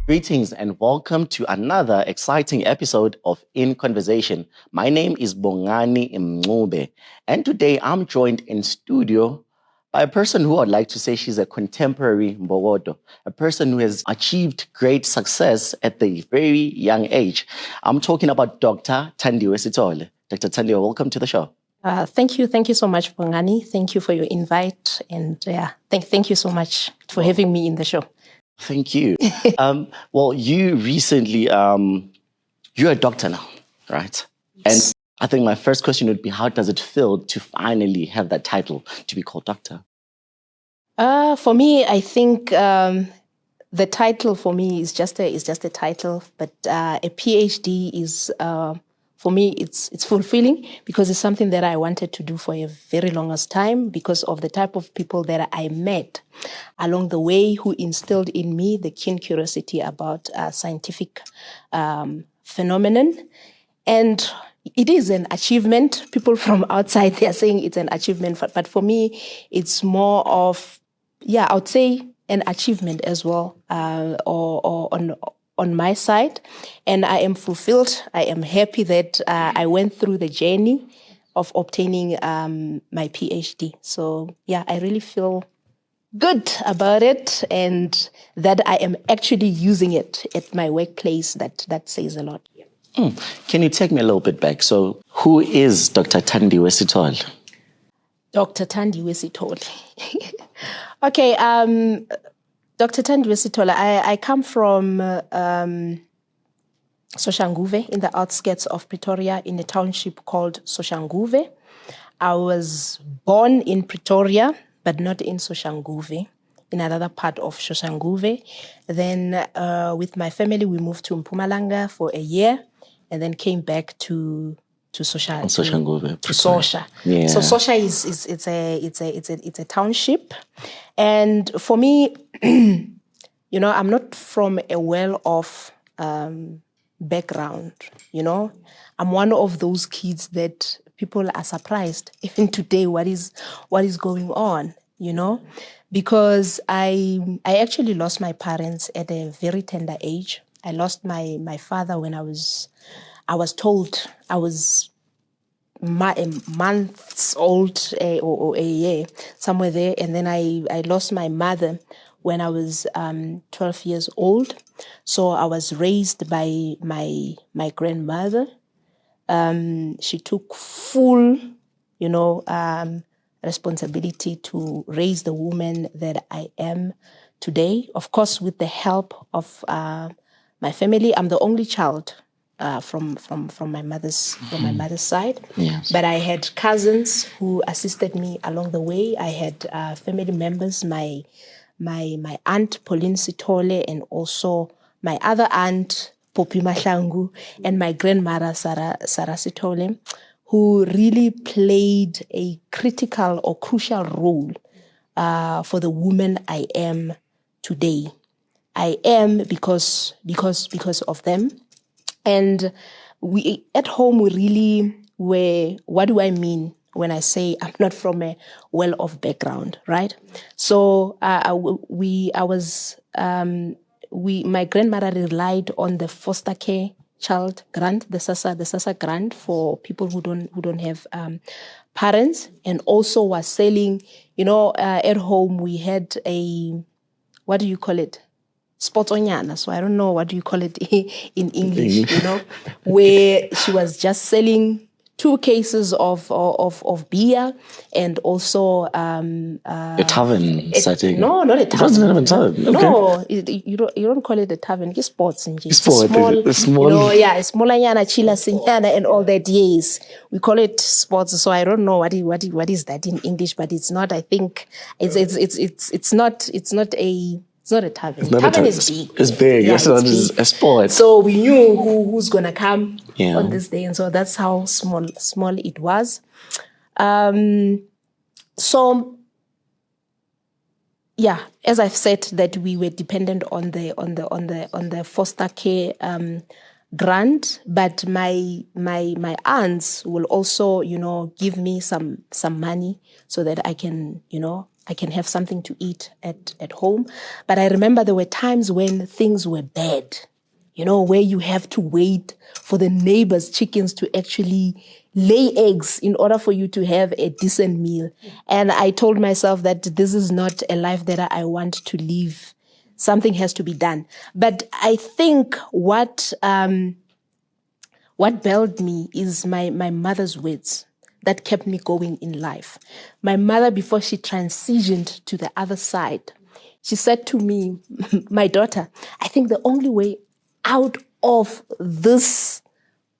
Greetings and welcome to another exciting episode of In Conversation. My name is Bongani Mncube, and today I'm joined in studio by a person who I'd like to say she's a contemporary Mbogodo, a person who has achieved great success at the very young age. I'm talking about Dr. Thandiwe Sithole. Dr. Thandiwe, welcome to the show. Thank you. Thank you so much, Bongani. Thank you for your invite. And thank you so much for having me in the show. Thank you. Well, you recently, you're a doctor now, right? And I think my first question would be, how does it feel to finally have that title, to be called doctor? For me, I think the title for me is just a title, but a PhD is, for me, it's fulfilling because it's something that I wanted to do for a very longest time because of the type of people that I met along the way who instilled in me the keen curiosity about scientific phenomenon. And it is an achievement. People from outside, they are saying it's an achievement, but for me, it's more of, I would say an achievement as well, or on my side. And I am fulfilled. I am happy that I went through the journey of obtaining my PhD. So I really feel good about it, and that I am actually using it at my workplace. That says a lot. Can you take me a little bit back? So who is Dr. Thandiwe Sithole? Dr. Thandiwe Sithole. Okay, Dr. Thandiwe Sithole, I come from Soshanguve, in the outskirts of Pretoria, in a township called Soshanguve. I was born in Pretoria, but not in Soshanguve, in another part of Soshanguve. Then with my family, we moved to Mpumalanga for a year, and then came back to Soshanguve. To Sosha. Yeah. So Sosha it's a township. And for me, I'm not from a well-off background, I'm one of those kids that people are surprised, even today, what is going on, because I actually lost my parents at a very tender age. I lost my father when I was told I was months old or a year, somewhere there. And then I lost my mother when I was 12 years old. So I was raised by my grandmother. She took full, responsibility to raise the woman that I am today. Of course, with the help of my family. I'm the only child from my mother's side. Yes. But I had cousins who assisted me along the way. I had family members, my aunt Pauline Sithole, and also my other aunt Popi Mahlangu, and my grandmother Sarah Sithole, who really played a critical or crucial role for the woman I am today. I am because of them. And we at home, we really were, what do I mean when I say I'm not from a well-off background, right? So my grandmother relied on the foster care child grant, the SASSA grant for people who don't have parents, and also was selling, at home we had a, what do you call it? Sportsonyana, so I don't know what do you call it in English, where she was just selling 2 cases of beer and also a tavern setting. No, not a tavern. It wasn't even a tavern. Okay. No, you don't call it a tavern. It's sports. It's small. It's smolanyana, chila sinyana, and all that. Yes, we call it sports. So I don't know what is that in English, but it's not. I think it's not a. It's not a tavern. Tavern is big. It's big. Yeah, it's a sport. So we knew who's gonna come on this day, and so that's how small it was. As I've said, that we were dependent on the foster care grant, but my aunts will also give me some money so that I can I can have something to eat at home. But I remember there were times when things were bad, where you have to wait for the neighbors' chickens to actually lay eggs in order for you to have a decent meal. And I told myself that this is not a life that I want to live. Something has to be done. But I think what built me is my mother's words that kept me going in life. My mother, before she transitioned to the other side, she said to me, my daughter, I think the only way out of this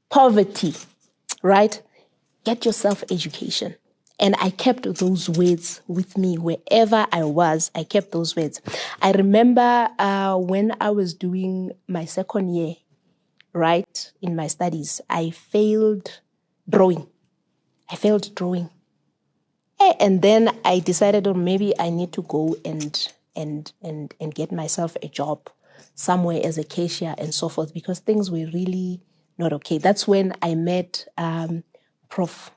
poverty, right? Get yourself education. And I kept those words with me wherever I was. I kept those words. I remember when I was doing my second year, right, in my studies, I failed drawing. And then I decided, maybe I need to go and get myself a job somewhere as a cashier and so forth, because things were really not okay. That's when I met Prof.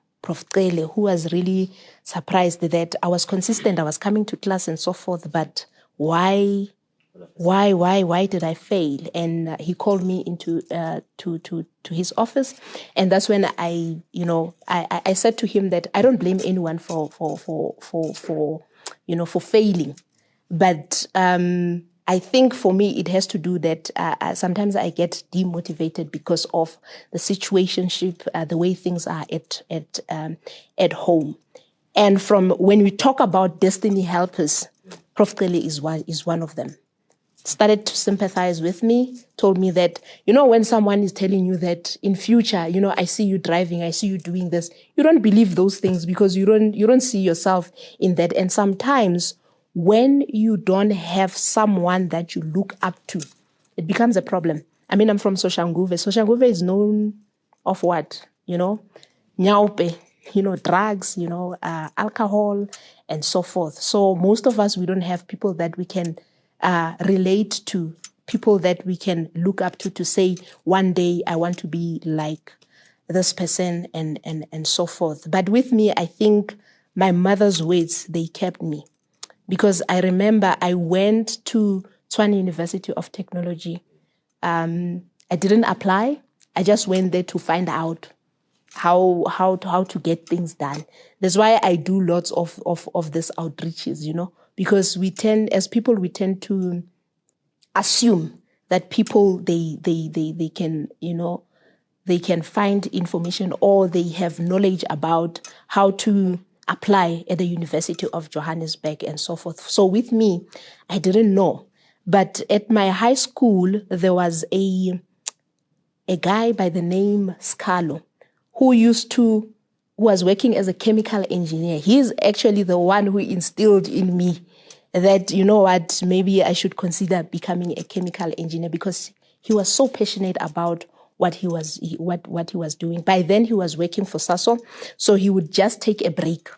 Tele, who was really surprised that I was consistent. I was coming to class and so forth, but why did I fail? And he called me into to his office, and that's when I said to him that I don't blame anyone for failing, but I think for me it has to do that sometimes I get demotivated because of the situationship, the way things are at home. And from when we talk about destiny helpers, Prof. Kelly is one of them. Started to sympathize with me, told me that, when someone is telling you that in future, I see you driving, I see you doing this, you don't believe those things because you don't see yourself in that. And sometimes when you don't have someone that you look up to, it becomes a problem. I mean, I'm from Soshanguve. Soshanguve is known of what? Nyaupe, drugs, alcohol, and so forth. So most of us, we don't have people that we can relate to, people that we can look up to say, one day I want to be like this person and so forth. But with me, I think my mother's words, they kept me. Because I remember I went to Tshwane University of Technology. I didn't apply. I just went there to find out how to get things done. That's why I do lots of these outreaches, because we tend to assume that people they can they can find information or they have knowledge about how to apply at the University of Johannesburg and so forth. So with me, I didn't know. But at my high school, there was a guy by the name Scalo who was working as a chemical engineer. He's actually the one who instilled in me that, maybe I should consider becoming a chemical engineer, because he was so passionate about what he was doing. By then he was working for SASO, so he would just take a break,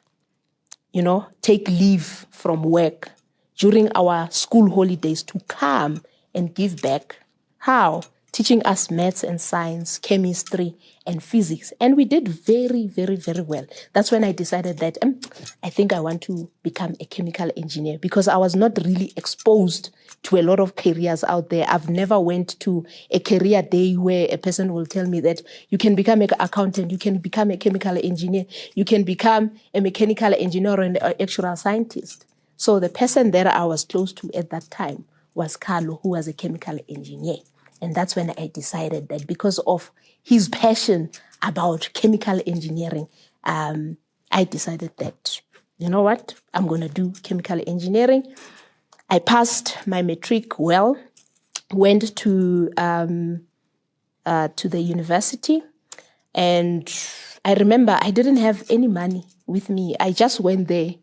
take leave from work during our school holidays to come and give back. How? Teaching us maths and science, chemistry and physics. And we did very, very, very well. That's when I decided that I think I want to become a chemical engineer, because I was not really exposed to a lot of careers out there. I've never went to a career day where a person will tell me that you can become an accountant, you can become a chemical engineer, you can become a mechanical engineer or an actual scientist. So the person that I was close to at that time was Carlo, who was a chemical engineer. And that's when I decided that because of his passion about chemical engineering, I decided that, you know what, I'm going to do chemical engineering. I passed my matric well, went to the university, and I remember I didn't have any money with me. I just went there,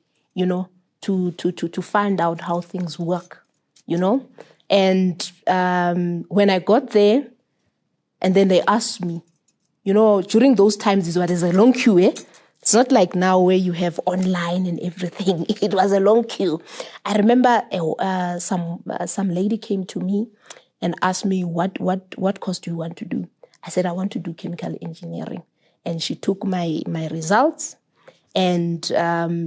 to find out how things work, And when I got there, and then they asked me, during those times, there's a long queue, eh? It's not like now where you have online and everything. It was a long queue. I remember some lady came to me and asked me, what course do you want to do? I said, I want to do chemical engineering. And she took my results and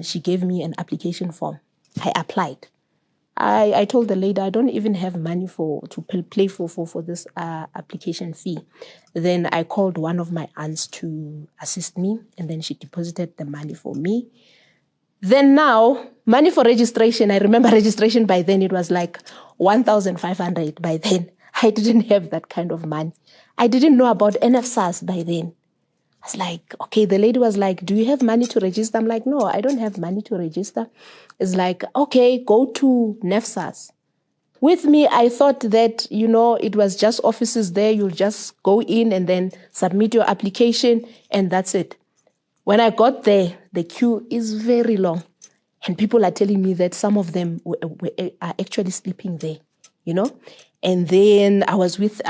she gave me an application form. I applied. I told the lady, I don't even have money to pay for this application fee. Then I called one of my aunts to assist me, and then she deposited the money for me. Then now, money for registration, I remember registration by then, it was like 1,500 by then. I didn't have that kind of money. I didn't know about NFSAS by then. I was like, okay, the lady was like, do you have money to register? I'm like, no, I don't have money to register. It's like, okay, go to NFSAS. With me, I thought that, it was just offices there. You'll just go in and then submit your application, and that's it. When I got there, the queue is very long. And people are telling me that some of them are actually sleeping there, And then I was with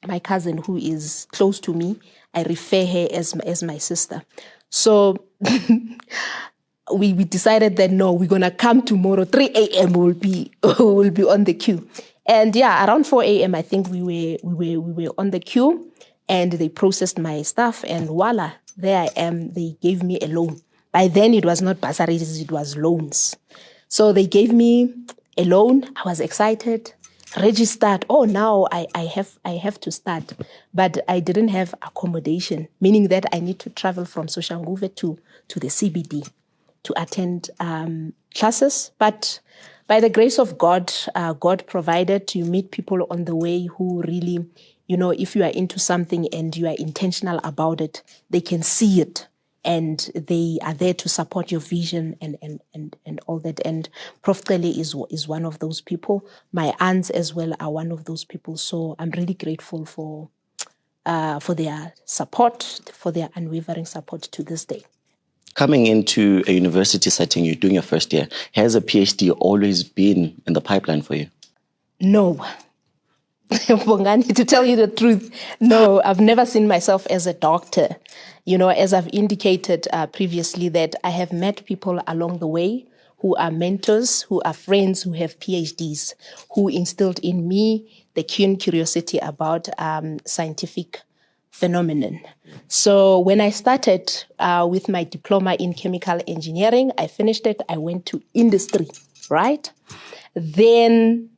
my cousin who is close to me. I refer her as my sister. So we decided that no, we're gonna come tomorrow. 3 a.m. will be on the queue. And yeah, around 4 a.m. I think we were on the queue, and they processed my stuff, and voila, there I am. They gave me a loan. By then it was not bursaries, it was loans. So they gave me a loan. I was excited. Registered. Oh, now I have to start. But I didn't have accommodation, meaning that I need to travel from Soshanguve to the CBD to attend classes. But by the grace of God, God provided. You meet people on the way who really, if you are into something and you are intentional about it, they can see it. And they are there to support your vision and all that. And Prof. Cele is one of those people. My aunts as well are one of those people. So I'm really grateful for their support, for their unwavering support to this day. Coming into a university setting, you're doing your first year. Has a PhD always been in the pipeline for you? No. Bongani, to tell you the truth, no, I've never seen myself as a doctor. As I've indicated previously, that I have met people along the way who are mentors, who are friends, who have PhDs, who instilled in me the keen curiosity about scientific phenomenon. So when I started with my diploma in chemical engineering, I finished it, I went to industry, right? Then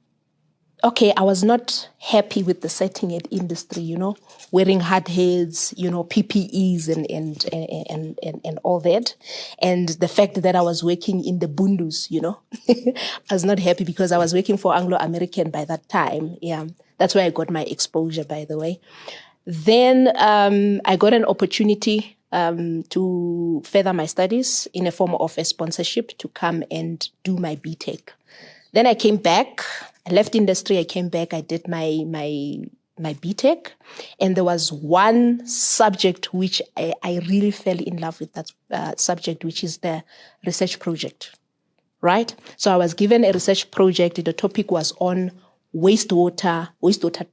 okay, I was not happy with the setting at industry, wearing hard hats, PPEs and all that. And the fact that I was working in the bundus, I was not happy because I was working for Anglo-American by that time. Yeah, that's where I got my exposure, by the way. Then I got an opportunity to further my studies in a form of a sponsorship to come and do my BTech. Then I came back. I left industry, I came back, I did my BTech, and there was one subject which I really fell in love with, that subject, which is the research project, right? So I was given a research project, the topic was on wastewater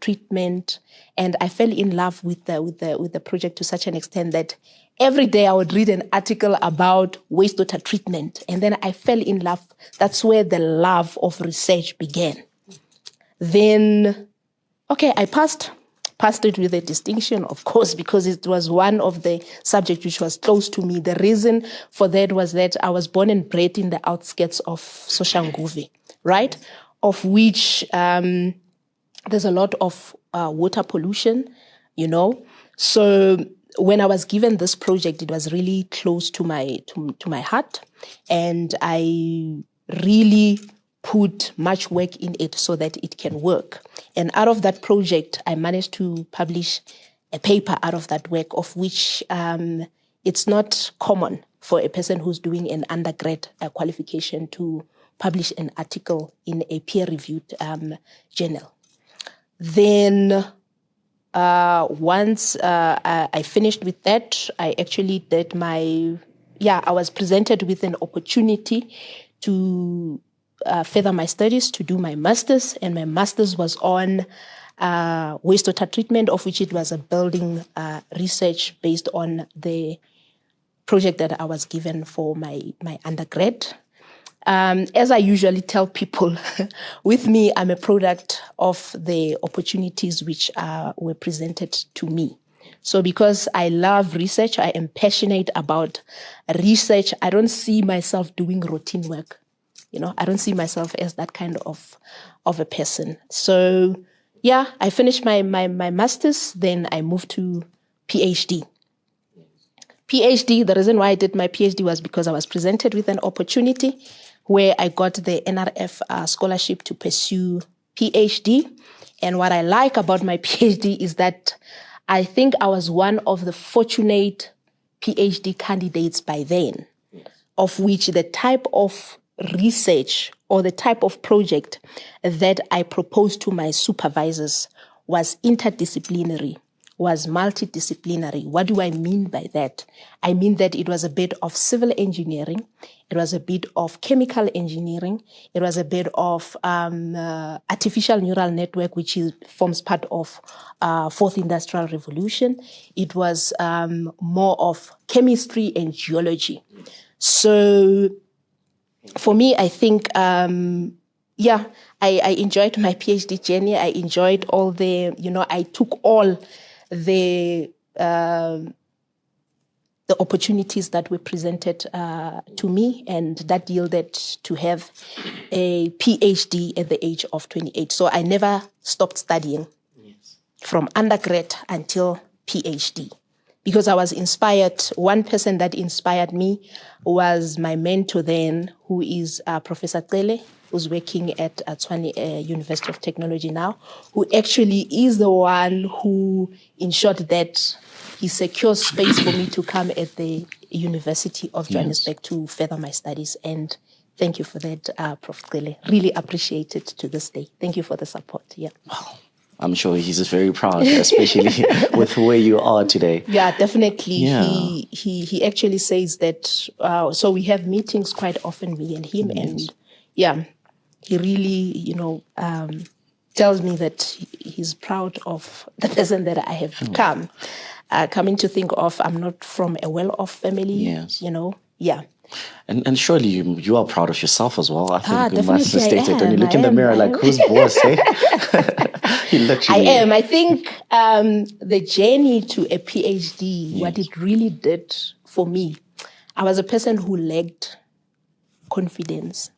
treatment, and I fell in love with the project to such an extent that every day I would read an article about wastewater treatment, and then I fell in love. That's where the love of research began. Then, okay, I passed it with a distinction, of course, because it was one of the subjects which was close to me. The reason for that was that I was born and bred in the outskirts of Soshanguve, right? Of which there's a lot of water pollution, So when I was given this project, it was really close to my heart, and I really put much work in it so that it can work. And out of that project, I managed to publish a paper out of that work, of which it's not common for a person who's doing an undergrad qualification to publish an article in a peer-reviewed journal. Then once I finished with that, I actually did I was presented with an opportunity to further my studies, to do my master's, and my master's was on wastewater treatment, of which it was a building research based on the project that I was given for my undergrad. As I usually tell people, with me, I'm a product of the opportunities which were presented to me. So because I love research, I am passionate about research, I don't see myself doing routine work. I don't see myself as that kind of a person. So yeah, I finished my master's, then I moved to PhD. The reason why I did my PhD was because I was presented with an opportunity where I got the NRF scholarship to pursue PhD. And what I like about my PhD is that I think I was one of the fortunate PhD candidates by then, of which the type of research or the type of project that I proposed to my supervisors was interdisciplinary, was multidisciplinary. What do I mean by that? I mean that it was a bit of civil engineering, it was a bit of chemical engineering, it was a bit of artificial neural network, which forms part of Fourth Industrial Revolution. It was more of chemistry and geology. So for me, I think, I enjoyed my PhD journey. I enjoyed all the, I took all the opportunities that were presented to me, and that yielded to have a PhD at the age of 28. So I never stopped studying from undergrad until PhD. Because I was inspired. One person that inspired me was my mentor then, who is Professor Cele, who's working at Tshwane University of Technology now, who actually is the one who ensured that he secures space for me to come at the University of Johannesburg to further my studies. And thank you for that, Prof. Cele. Really appreciate it to this day. Thank you for the support. Yeah. Wow. I'm sure he's just very proud, especially with where you are today. Yeah, definitely. Yeah. He actually says that, so we have meetings quite often, me and him, and he really, tells me that he's proud of the person that I have become. Coming to think of, I'm not from a well-off family, And surely you are proud of yourself as well. I think you must definitely state it when you look in the mirror, like, who's boss, eh? I am. I think the journey to a PhD, what it really did for me, I was a person who lacked confidence.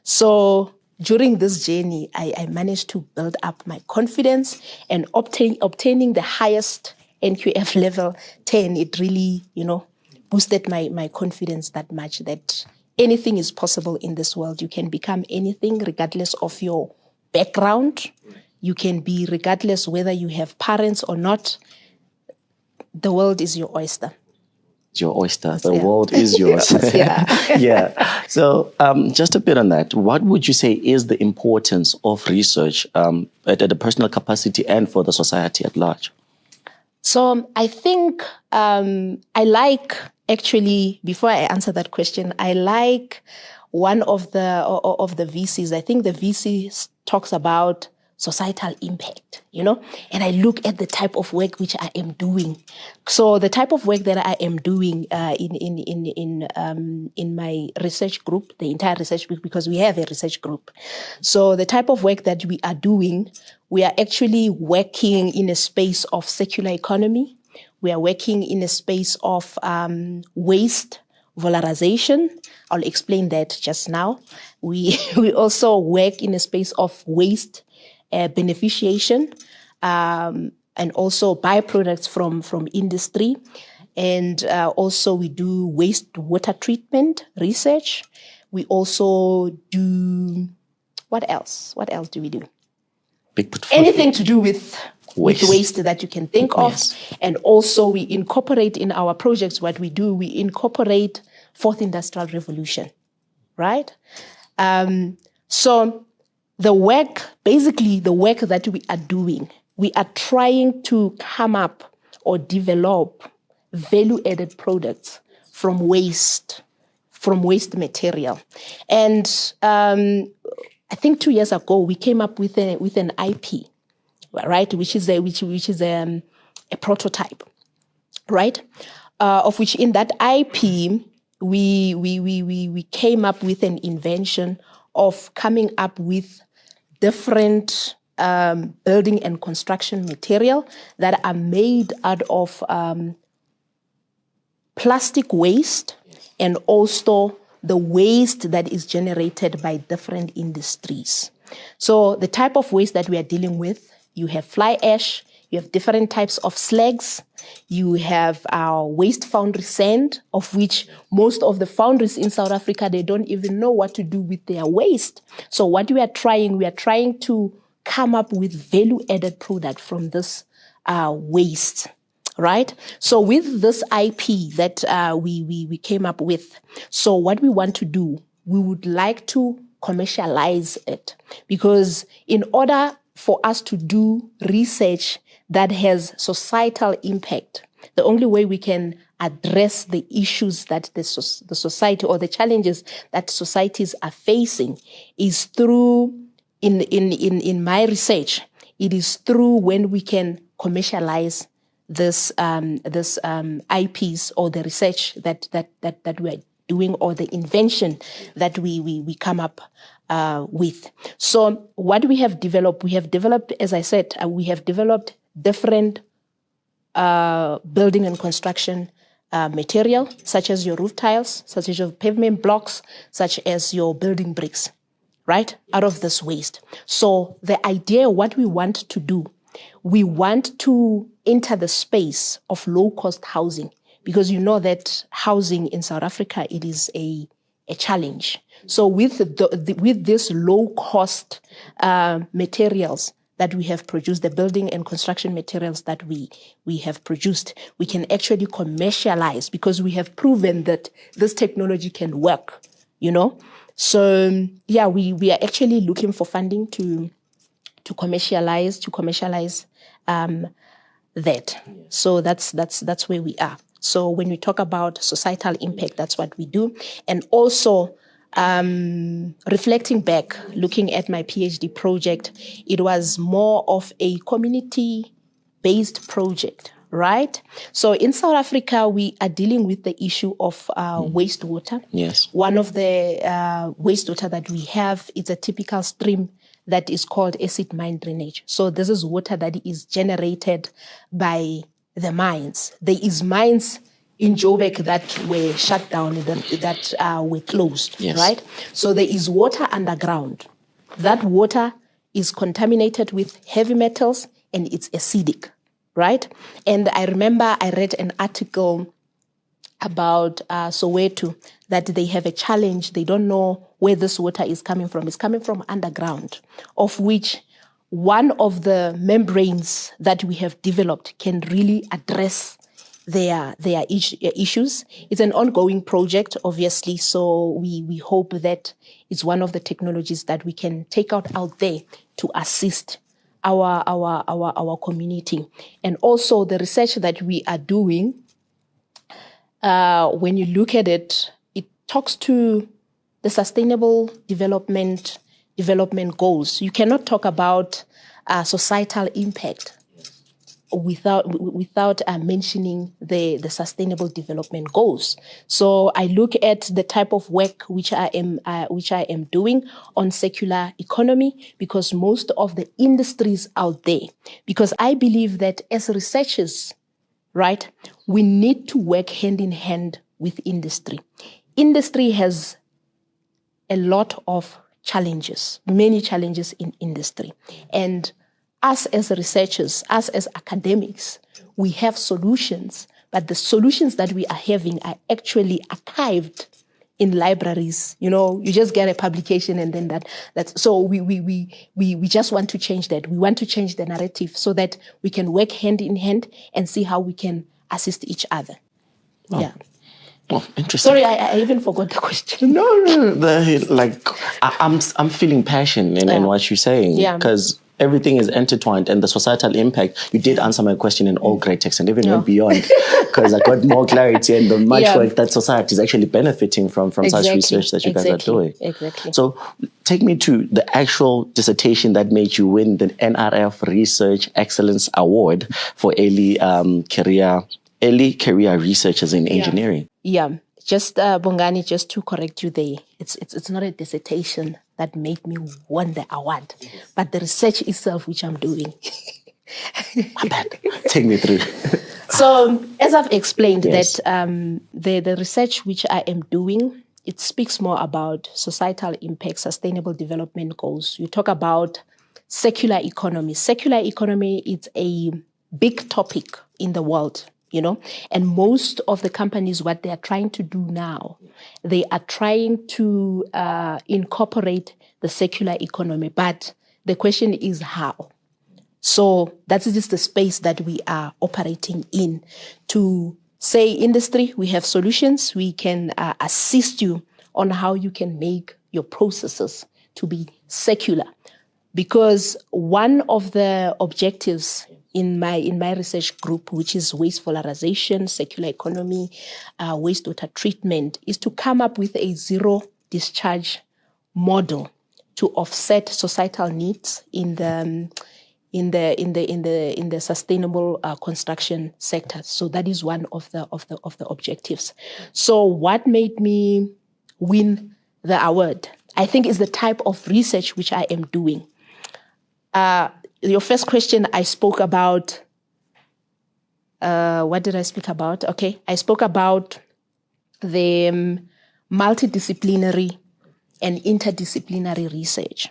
So during this journey, I managed to build up my confidence, and obtaining the highest NQF level 10, it really, boosted my confidence that much that anything is possible in this world. You can become anything regardless of your background. You can be regardless whether you have parents or not. The world is your oyster. Your oyster. The world is yours. Yeah. So just a bit on that. What would you say is the importance of research at a personal capacity and for the society at large? So I think I like, actually, before I answer that question, I like one of the VCs. I think the VC talks about societal impact, and I look at the type of work which I am doing. So the type of work that I am doing in my research group, the entire research group, because we have a research group. So the type of work that we are doing, we are actually working in a space of circular economy. We are working in a space of waste valorization. I'll explain that just now. We also work in a space of waste beneficiation, and also byproducts from industry. And also we do wastewater treatment research. We also do, what else? What else do we do? Anything to do with waste that you can think of. And also we incorporate in our projects, what we do, we incorporate Fourth Industrial Revolution, right? So the work that we are doing, we are trying to come up or develop value-added products from waste material. And I think 2 years ago, we came up with an IP, right, which is a prototype, right, of which in that IP we came up with an invention of coming up with different building and construction material that are made out of plastic waste and also the waste that is generated by different industries. So the type of waste that we are dealing with, you have fly ash, you have different types of slags, you have our waste foundry sand, of which most of the foundries in South Africa, they don't even know what to do with their waste. So what we are trying to come up with value-added product from this waste. Right? So with this IP that we came up with, so what we want to do, we would like to commercialize it, because in order for us to do research that has societal impact, the only way we can address the issues that the society or the challenges that societies are facing is through, in my research, it is through when we can commercialize this IPs or the research that we're doing, or the invention that we come up with. So what we have developed, as I said, we have developed different building and construction material, such as your roof tiles, such as your pavement blocks, such as your building bricks, right, out of this waste. So the idea, what we want to do, we want to enter the space of low-cost housing, because you know that housing in South Africa, it is a challenge. So with this low-cost materials that we have produced, the building and construction materials that we have produced, we can actually commercialize, because we have proven that this technology can work, you know. So yeah, we are actually looking for funding to commercialize that. So that's where we are. So when we talk about societal impact, that's what we do. And also reflecting back, looking at my PhD project, it was more of a community-based project, right? So in South Africa, we are dealing with the issue of wastewater. Yes. One of the wastewater that we have is a typical stream that is called acid mine drainage. So this is water that is generated by the mines. There is mines in Joburg that were shut down, that were closed, yes, right? So there is water underground. That water is contaminated with heavy metals and it's acidic, right? And I remember I read an article about Soweto, that they have a challenge. They don't know where this water is coming from. It's coming from underground, of which one of the membranes that we have developed can really address their issues. It's an ongoing project, obviously, so we hope that it's one of the technologies that we can take out there to assist our community. And also the research that we are doing, when you look at it, it talks to the sustainable development goals. You cannot talk about societal impact without mentioning the sustainable development goals. So I look at the type of work which I am doing on circular economy, because most of the industries out there, because I believe that as researchers, right, we need to work hand in hand with industry. Industry has a lot of challenges, many challenges in industry. And us as researchers, us as academics, we have solutions, but the solutions that we are having are actually archived in libraries. You know, you just get a publication and then that's so we just want to change that. We want to change the narrative so that we can work hand in hand and see how we can assist each other. Oh. Yeah. Oh, interesting. Sorry, I even forgot the question. No. I'm feeling passion in what you're saying. Yeah. Because everything is intertwined, and the societal impact, you did answer my question in all great text and even went beyond, because I got more clarity and the much work that society is actually benefiting from such research that you guys are doing. Exactly. So take me to the actual dissertation that made you win the NRF Research Excellence Award for early career researchers in engineering. Yeah. Just Bongani, just to correct you there, it's not a dissertation that made me won the award, but the research itself which I'm doing. My bad. Take me through. So, as I've explained, Yes. that the research which I am doing, it speaks more about societal impact, sustainable development goals. You talk about circular economy. Circular economy is a big topic in the world, and most of the companies, what they are trying to do now, they are trying to incorporate the circular economy. But the question is how? So that is just the space that we are operating in. To say, industry, we have solutions. We can assist you on how you can make your processes to be circular. Because one of the objectives in my research group, which is waste valorization, circular economy, wastewater treatment, is to come up with a zero discharge model to offset societal needs in the sustainable construction sector. So that is one of the objectives. So what made me win the award, I think, is the type of research which I am doing. Your first question, I spoke about. What did I speak about? Okay, I spoke about the multidisciplinary and interdisciplinary research.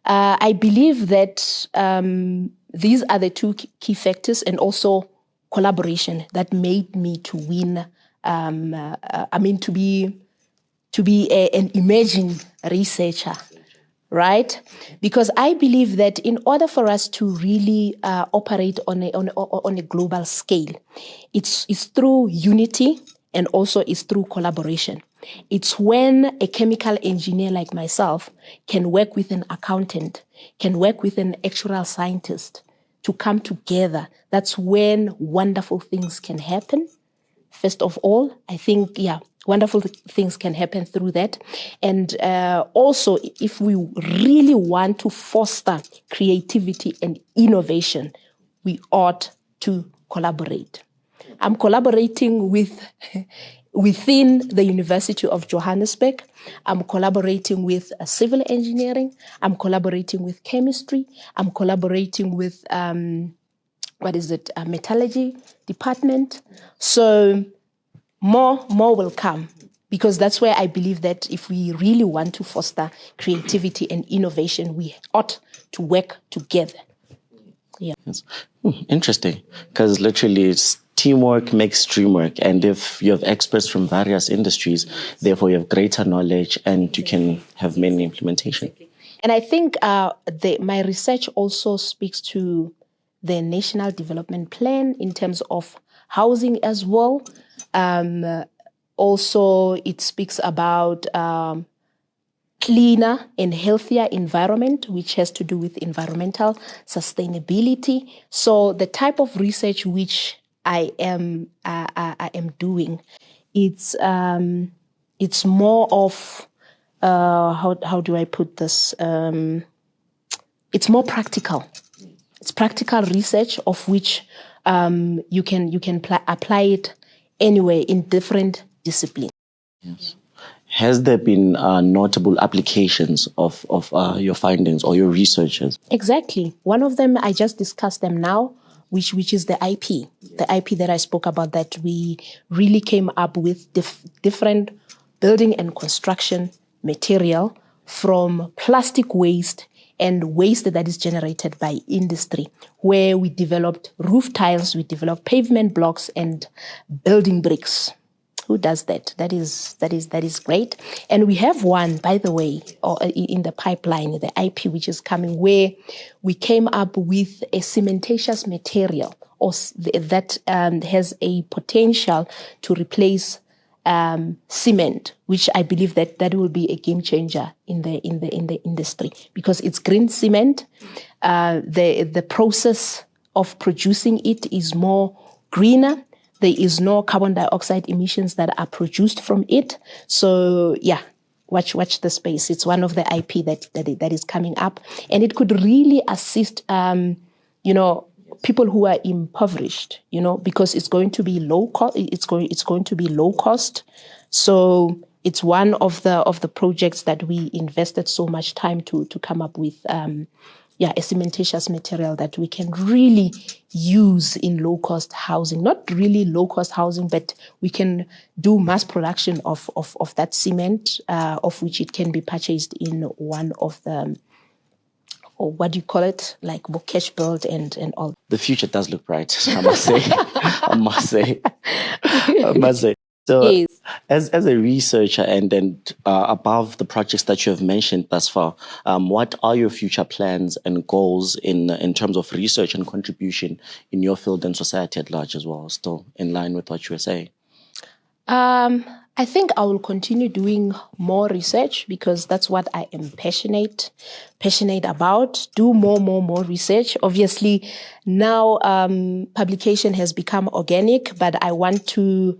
I believe that these are the two key factors, and also collaboration, that made me to win. To be an emerging researcher, right? Because I believe that in order for us to really operate on a global scale, it's through unity, and also it's through collaboration. It's when a chemical engineer like myself can work with an accountant, can work with an actuarial scientist to come together. That's when wonderful things can happen. First of all, I think, wonderful things can happen through that. And also, if we really want to foster creativity and innovation, we ought to collaborate. I'm collaborating within the University of Johannesburg. I'm collaborating with civil engineering. I'm collaborating with chemistry. I'm collaborating with, metallurgy department. So more will come, because that's where I believe that if we really want to foster creativity and innovation, we ought to work together. Yeah. Yes. Interesting, because literally it's teamwork makes dream work. And if you have experts from various industries, therefore you have greater knowledge and you can have many implementation. And I think my research also speaks to the National Development Plan in terms of housing as well. Also, it speaks about cleaner and healthier environment, which has to do with environmental sustainability. So the type of research which I am doing, it's more of how do I put this? It's more practical. It's practical research of which you can apply it anywhere in different disciplines. Yes. Has there been notable applications of your findings or your researches? Exactly. One of them, I just discussed them now, which is the IP. The IP that I spoke about, that we really came up with different building and construction material from plastic waste and waste that is generated by industry, where we developed roof tiles, we developed pavement blocks and building bricks. Who does that? That is great. And we have one, by the way, in the pipeline, the IP, which is coming, where we came up with a cementatious material that has a potential to replace cement, which I believe that will be a game changer in the industry, because it's green cement. The process of producing it is more greener. There is no carbon dioxide emissions that are produced from it. So watch the space. It's one of the IP that is coming up, and it could really assist people who are impoverished, because it's going to be low cost. It's going to be low cost. So it's one of the projects that we invested so much time to come up with. A cementitious material that we can really use in low-cost housing. Not really low-cost housing, but we can do mass production of that cement, of which it can be purchased in one of the, or what do you call it, like cash build and all. The future does look bright, I must say. I must say. So, yes. As a researcher and above the projects that you have mentioned thus far, what are your future plans and goals in terms of research and contribution in your field and society at large as well, still in line with what you were saying? I think I will continue doing more research because that's what I am passionate about. Do more research. Obviously, now publication has become organic, but I want to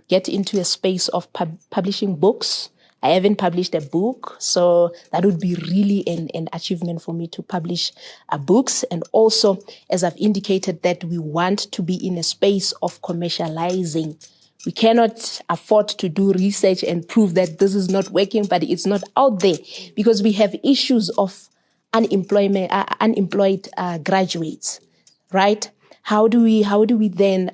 get into a space of publishing books. I haven't published a book, so that would be really an achievement for me to publish books. And also, as I've indicated, that we want to be in a space of commercializing. We cannot afford to do research and prove that this is not working, but it's not out there because we have issues of unemployed graduates, right? How do we then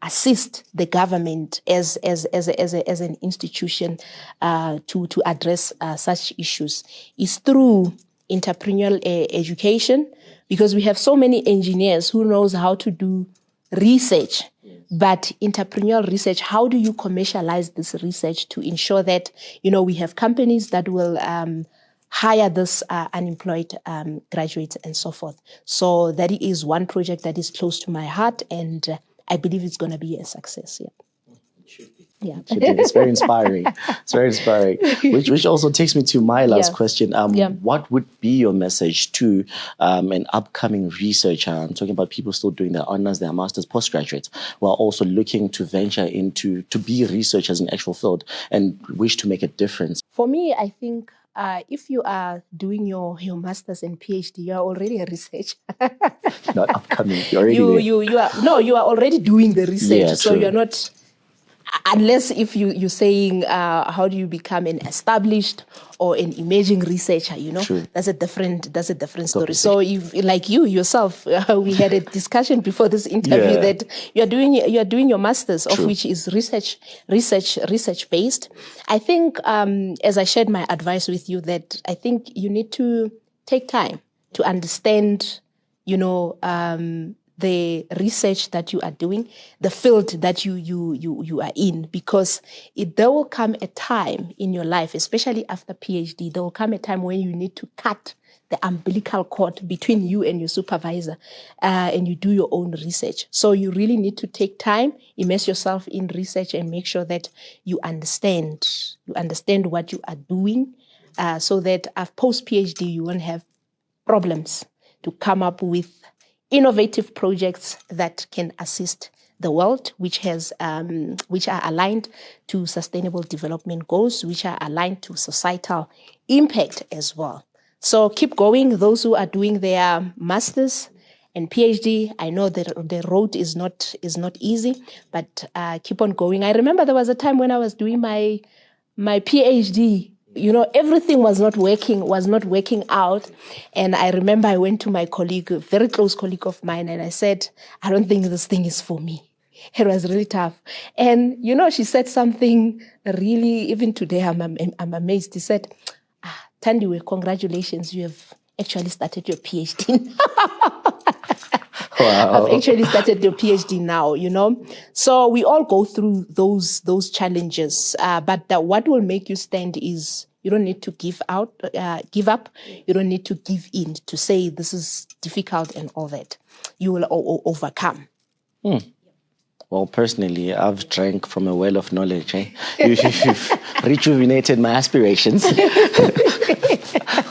assist the government as an institution to address such issues? Is through entrepreneurial education, because we have so many engineers who knows how to do research, but entrepreneurial research. How do you commercialize this research to ensure that we have companies that will hire this unemployed graduates and so forth. So that is one project that is close to my heart, and I believe it's going to be a success. Yeah. Yeah. It's very inspiring. It's very inspiring. Which also takes me to my last question. What would be your message to an upcoming researcher? I'm talking about people still doing their honors, their masters, postgraduates, who are also looking to venture into to be researchers in actual field and wish to make a difference. For me, I think if you are doing your master's and PhD, you are already a researcher. Not upcoming. You're already you are already doing the research. Yeah, so you're not, unless if you're saying how do you become an established or an emerging researcher, True. that's a different story. So if, like you yourself, we had a discussion before this interview that you're doing your master's, of which is research based. I think as I shared my advice with you, that I think you need to take time to understand, the research that you are doing, the field that you are in, because there will come a time in your life, especially after PhD, there will come a time when you need to cut the umbilical cord between you and your supervisor, and you do your own research. So you really need to take time, immerse yourself in research, and make sure that you understand what you are doing, so that post PhD you won't have problems to come up with innovative projects that can assist the world, which are aligned to sustainable development goals, which are aligned to societal impact as well. So keep going. Those who are doing their masters and PhD, I know that the road is not easy, but keep on going. I remember there was a time when I was doing my PhD. Everything was not working out. And I remember I went to my colleague, a very close colleague of mine, and I said, I don't think this thing is for me. It was really tough. And, she said something really, even today, I'm amazed. He said, Thandiwe, congratulations, you have actually started your PhD. Wow. I've actually started your PhD now, So we all go through those challenges. But what will make you stand is you don't need to give up. You don't need to give in to say this is difficult and all that. You will overcome. Well, personally, I've drank from a well of knowledge. You've rejuvenated my aspirations.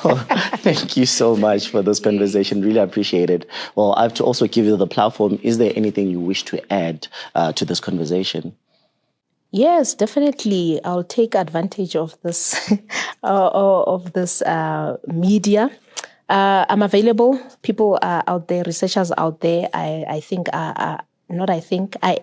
Well, thank you so much for this conversation. Really appreciate it. Well, I have to also give you the platform. Is there anything you wish to add to this conversation? Yes, definitely. I'll take advantage of this media I'm available. People are out there, researchers out there, I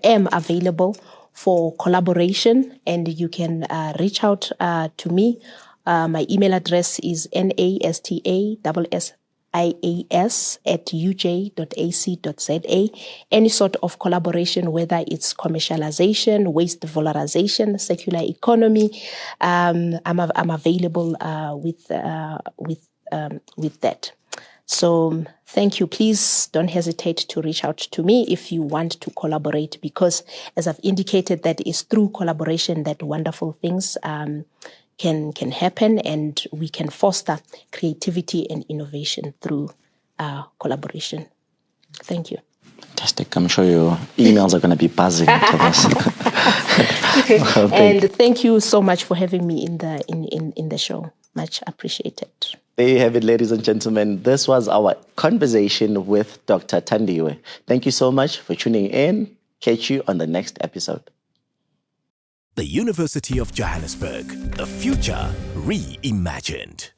am available for collaboration, and you can reach out to me. My email address is nastasias@uj.ac.za. Any sort of collaboration, whether it's commercialization, waste valorization, circular economy, I'm available with that. So thank you. Please don't hesitate to reach out to me if you want to collaborate, because as I've indicated, that is through collaboration that wonderful things can happen, and we can foster creativity and innovation through collaboration. Thank you. Fantastic. I'm sure your emails are going to be buzzing to this. Well, and thank you so much for having me in the show. Much appreciated. There you have it, ladies and gentlemen. This was our conversation with Dr. Thandiwe. Thank you so much for tuning in. Catch you on the next episode. The University of Johannesburg, the future reimagined.